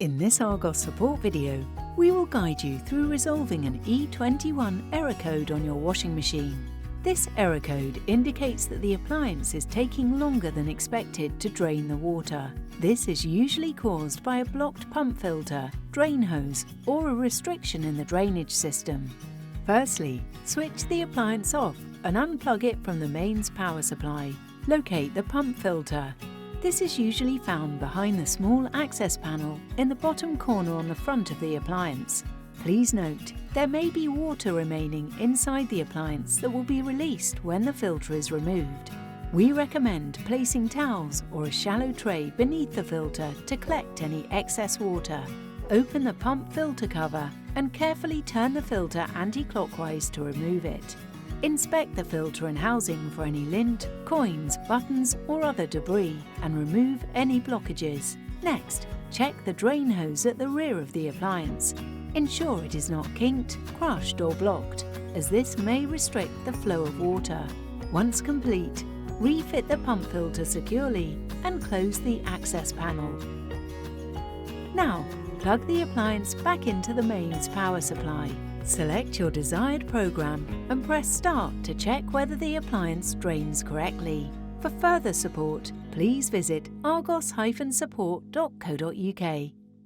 In this Argos support video, we will guide you through resolving an E21 error code on your washing machine. This error code indicates that the appliance is taking longer than expected to drain the water. This is usually caused by a blocked pump filter, drain hose, or a restriction in the drainage system. Firstly, switch the appliance off and unplug it from the mains power supply. Locate the pump filter. This is usually found behind the small access panel in the bottom corner on the front of the appliance. Please note, there may be water remaining inside the appliance that will be released when the filter is removed. We recommend placing towels or a shallow tray beneath the filter to collect any excess water. Open the pump filter cover and carefully turn the filter anti-clockwise to remove it. Inspect the filter and housing for any lint, coins, buttons or other debris and remove any blockages. Next, check the drain hose at the rear of the appliance. Ensure it is not kinked, crushed or blocked, as this may restrict the flow of water. Once complete, refit the pump filter securely and close the access panel. Now, plug the appliance back into the mains power supply. Select your desired program and press Start to check whether the appliance drains correctly. For further support, please visit argos-support.co.uk.